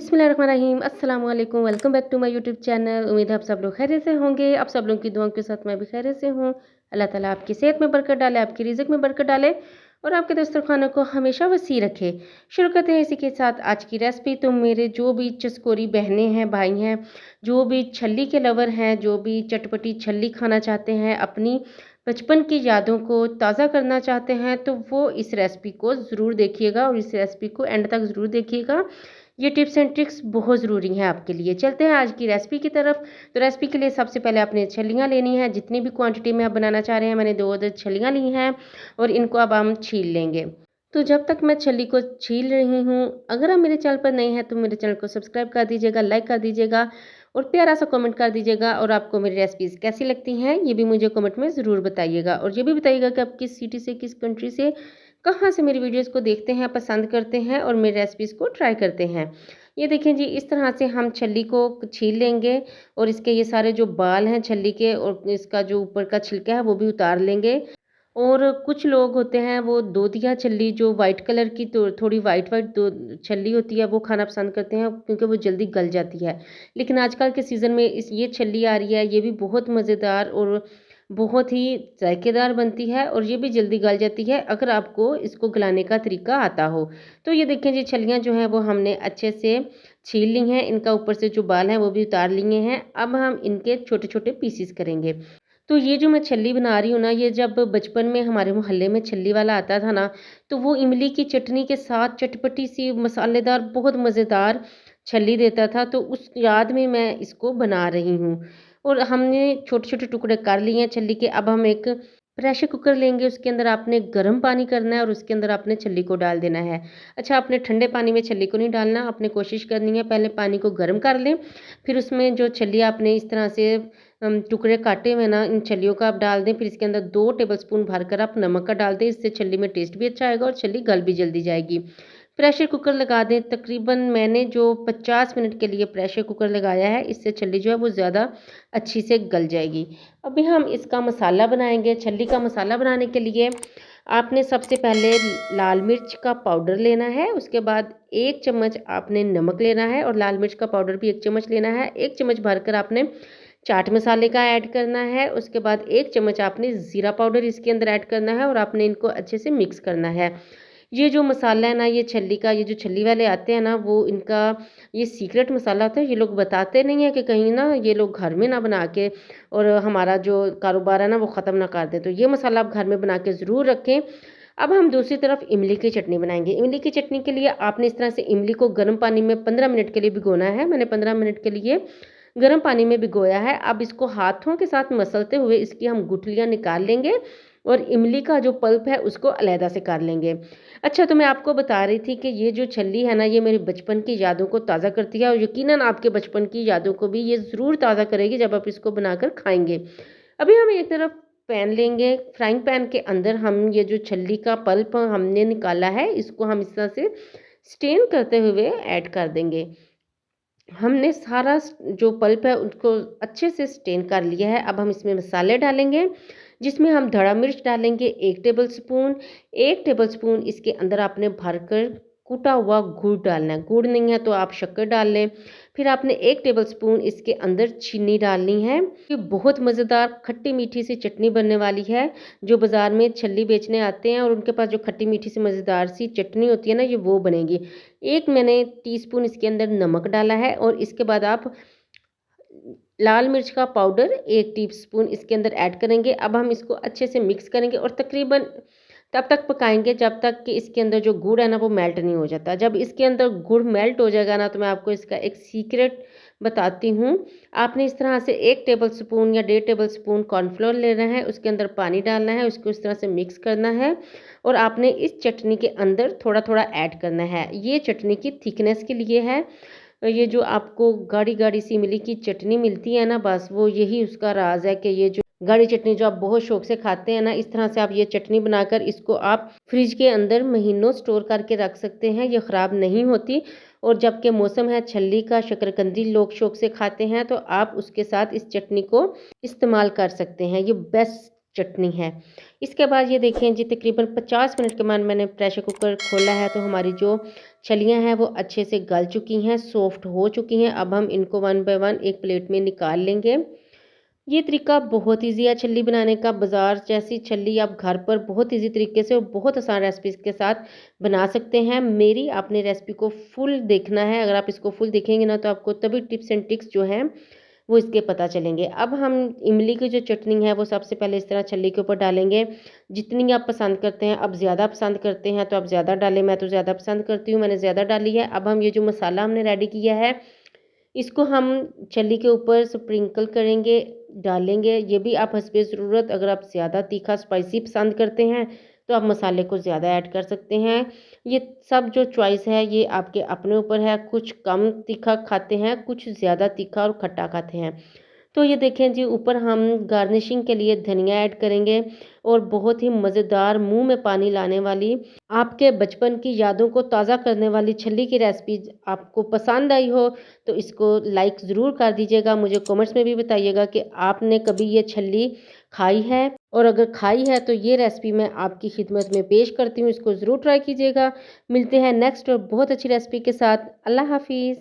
बिस्मिल्लाहिर्रहमानिर्रहीम, अस्सलाम वालेकुम। Welcome back to my YouTube channel. उम्मीद है आप सब लोग खैरियत से होंगे। आप सब लोगों की दुआओं के साथ मैं भी खैरियत से हूँ। अल्लाह ताला आपकी सेहत में बरकत डाले, आपकी रिज़्क में बरकत डाले और आपके दस्तरखानों को हमेशा वसी रखे। शुरू करते हैं इसी के साथ आज की रेसिपी। तो मेरे जो भी चस्कोरी बहनें हैं, भाई हैं, जो भी छल्ली के लवर हैं, जो भी चटपटी छल्ली खाना चाहते हैं, अपनी बचपन की यादों को ताज़ा करना चाहते हैं, तो वो इस रेसिपी को ज़रूर देखिएगा और इस रेसिपी को एंड तक ज़रूर देखिएगा। ये टिप्स एंड ट्रिक्स बहुत ज़रूरी हैं आपके लिए। चलते हैं आज की रेसिपी की तरफ। तो रेसिपी के लिए सबसे पहले आपने छलियाँ लेनी है। जितनी भी क्वांटिटी में आप बनाना चाह रहे हैं, मैंने 2 अदद छलियाँ ली हैं और इनको अब हम छील लेंगे। तो जब तक मैं छली को छील रही हूँ, अगर आप मेरे चैनल पर नए हैं तो मेरे चैनल को सब्सक्राइब कर दीजिएगा, लाइक कर दीजिएगा और प्यारा सा कमेंट कर दीजिएगा। और आपको मेरी रेसिपीज़ कैसी लगती हैं ये भी मुझे कमेंट में ज़रूर बताइएगा। और ये भी बताइएगा कि आप किस सिटी से, किस कंट्री से, कहाँ से मेरी वीडियोज़ को देखते हैं, पसंद करते हैं और मेरी रेसिपीज़ को ट्राई करते हैं। ये देखें जी, इस तरह से हम छल्ली को छील लेंगे और इसके ये सारे जो बाल हैं छल्ली के और इसका जो ऊपर का छिलका है वो भी उतार लेंगे। और कुछ लोग होते हैं वो दोधिया छल्ली, जो वाइट कलर की, तो थोड़ी वाइट वाइट दो छल्ली होती है, वो खाना पसंद करते हैं क्योंकि वो जल्दी गल जाती है। लेकिन आजकल के सीज़न में ये छल्ली आ रही है, ये भी बहुत मज़ेदार और बहुत ही जायकेदार बनती है और ये भी जल्दी गल जाती है अगर आपको इसको गलाने का तरीका आता हो। तो ये देखें जी, छलियाँ जो हैं वो हमने अच्छे से छील ली हैं। इनका ऊपर से जो बाल हैं वो भी उतार लिए हैं। अब हम इनके छोटे छोटे पीसीस करेंगे। तो ये जो मैं छल्ली बना रही हूँ ना, ये जब बचपन में हमारे मोहल्ले में छल्ली वाला आता था ना, तो वो इमली की चटनी के साथ चटपटी सी मसालेदार बहुत मज़ेदार छल्ली देता था। तो उस याद में मैं इसको बना रही हूँ। और हमने छोटे छोटे टुकड़े कर लिए हैं छल्ली के। अब हम एक प्रेशर कुकर लेंगे, उसके अंदर आपने गर्म पानी करना है और उसके अंदर आपने छल्ली को डाल देना है। अच्छा, आपने ठंडे पानी में छल्ली को नहीं डालना, आपने कोशिश करनी है पहले पानी को गर्म कर लें, फिर उसमें जो छल्ली आपने इस तरह से टुकड़े काटे हुए ना, इन छल्लियों का आप डाल दें। फिर इसके अंदर 2 टेबलस्पून भरकर आप नमक का डाल दें। इससे छल्ली में टेस्ट भी अच्छा आएगा और छल्ली गल भी जल्दी जाएगी। प्रेशर कुकर लगा दें। तकरीबन मैंने जो 50 मिनट के लिए प्रेशर कुकर लगाया है, इससे छल्ली जो है वो ज़्यादा अच्छी से गल जाएगी। अभी हम इसका मसाला बनाएंगे। छल्ली का मसाला बनाने के लिए आपने सबसे पहले लाल मिर्च का पाउडर लेना है, उसके बाद 1 चम्मच आपने नमक लेना है और लाल मिर्च का पाउडर भी 1 चम्मच लेना है। 1 चम्मच भरकर आपने चाट मसाले का ऐड करना है। उसके बाद 1 चम्मच आपने ज़ीरा पाउडर इसके अंदर ऐड करना है और आपने इनको अच्छे से मिक्स करना है। ये जो मसाला है ना, ये छल्ली का, ये जो छल्ली वाले आते हैं ना, वो इनका ये सीक्रेट मसाला होता है। ये लोग बताते नहीं है कि कहीं ना ये लोग घर में ना बना के और हमारा जो कारोबार है ना वो ख़त्म ना कर दें। तो ये मसाला आप घर में बना के ज़रूर रखें। अब हम दूसरी तरफ इमली की चटनी बनाएंगे। इमली की चटनी के लिए आपने इस तरह से इमली को गर्म पानी में 15 मिनट के लिए भिगोना है। मैंने 15 मिनट के लिए गर्म पानी में भिगोया है। अब इसको हाथों के साथ मसलते हुए इसकी हम गुठलियाँ निकाल लेंगे और इमली का जो पल्प है उसको अलहदा से कर लेंगे। अच्छा, तो मैं आपको बता रही थी कि ये जो छल्ली है ना, ये मेरी बचपन की यादों को ताज़ा करती है और यकीनन आपके बचपन की यादों को भी ये ज़रूर ताज़ा करेगी जब आप इसको बनाकर खाएँगे। अभी हम एक तरफ पैन लेंगे। फ्राइंग पैन के अंदर हम ये जो छल्ली का पल्प हमने निकाला है, इसको हम इस तरह से स्टेन करते हुए ऐड कर देंगे। हमने सारा जो पल्प है उसको अच्छे से स्टेन कर लिया है। अब हम इसमें मसाले डालेंगे, जिसमें हम धड़ा मिर्च डालेंगे 1 टेबलस्पून। 1 टेबलस्पून इसके अंदर आपने भरकर कूटा हुआ गुड़ डालना है। गुड़ नहीं है तो आप शक्कर डाल लें। फिर आपने 1 टेबलस्पून इसके अंदर चीनी डालनी है। ये बहुत मज़ेदार खट्टी मीठी सी चटनी बनने वाली है। जो बाज़ार में छल्ली बेचने आते हैं और उनके पास जो खट्टी मीठी सी मज़ेदार सी चटनी होती है ना, ये वो बनेगी। 1 मैंने टीस्पून इसके अंदर नमक डाला है और इसके बाद आप लाल मिर्च का पाउडर 1 टीस्पून इसके अंदर ऐड करेंगे। अब हम इसको अच्छे से मिक्स करेंगे और तकरीबन तब तक पकाएंगे जब तक कि इसके अंदर जो गुड़ है ना वो मेल्ट नहीं हो जाता। जब इसके अंदर गुड़ मेल्ट हो जाएगा ना, तो मैं आपको इसका एक सीक्रेट बताती हूँ। आपने इस तरह से 1 टेबलस्पून या 1.5 टेबलस्पून कॉर्नफ्लोर लेना है, उसके अंदर पानी डालना है, उसको इस तरह से मिक्स करना है और आपने इस चटनी के अंदर थोड़ा थोड़ा ऐड करना है। ये चटनी की थिकनेस के लिए है। ये जो आपको गाढ़ी गाढ़ी सी इमली की चटनी मिलती है ना, बस वो यही उसका राज है कि ये जो गाढ़ी चटनी जो आप बहुत शौक से खाते हैं ना, इस तरह से आप ये चटनी बनाकर इसको आप फ्रिज के अंदर महीनों स्टोर करके रख सकते हैं। ये ख़राब नहीं होती। और जबकि मौसम है छल्ली का, शकरकंदी लोग शौक से खाते हैं, तो आप उसके साथ इस चटनी को इस्तेमाल कर सकते हैं। ये बेस्ट चटनी है। इसके बाद ये देखें जी तकरीबन 50 मिनट के बाद मैंने प्रेशर कुकर खोला है तो हमारी जो छलियाँ हैं वो अच्छे से गल चुकी हैं, सॉफ्ट हो चुकी हैं। अब हम इनको वन बाय वन एक प्लेट में निकाल लेंगे। ये तरीका बहुत ईज़ी है छल्ली बनाने का। बाज़ार जैसी छल्ली आप घर पर बहुत ईज़ी तरीके से और बहुत आसान रेसिपीज़ के साथ बना सकते हैं। मेरी आपने रेसिपी को फुल देखना है, अगर आप इसको फुल देखेंगे ना तो आपको तभी टिप्स एंड ट्रिक्स जो हैं वो इसके पता चलेंगे। अब हम इमली की जो चटनी है वो सबसे पहले इस तरह छल्ली के ऊपर डालेंगे। जितनी आप पसंद करते हैं, अब ज़्यादा पसंद करते हैं तो आप ज़्यादा डालें, मैं तो ज़्यादा पसंद करती हूँ, मैंने ज़्यादा डाली है। अब हम ये जो मसाला हमने रेडी किया है इसको हम छल्ली के ऊपर स्प्रिंकल करेंगे, डालेंगे। ये भी आप हस्बे ज़रूरत, अगर आप ज़्यादा तीखा स्पाइसी पसंद करते हैं तो आप मसाले को ज़्यादा ऐड कर सकते हैं। ये सब जो चॉइस है ये आपके अपने ऊपर है। कुछ कम तीखा खाते हैं, कुछ ज़्यादा तीखा और खट्टा खाते हैं। तो ये देखें जी ऊपर हम गार्निशिंग के लिए धनिया ऐड करेंगे और बहुत ही मज़ेदार मुंह में पानी लाने वाली आपके बचपन की यादों को ताज़ा करने वाली छल्ली की रेसिपी आपको पसंद आई हो तो इसको लाइक ज़रूर कर दीजिएगा। मुझे कमेंट्स में भी बताइएगा कि आपने कभी ये छल्ली खाई है और अगर खाई है तो ये रेसिपी मैं आपकी खिदमत में पेश करती हूँ। इसको ज़रूर ट्राई कीजिएगा। मिलते हैं नेक्स्ट और बहुत अच्छी रेसिपी के साथ। अल्लाह हाफिज़।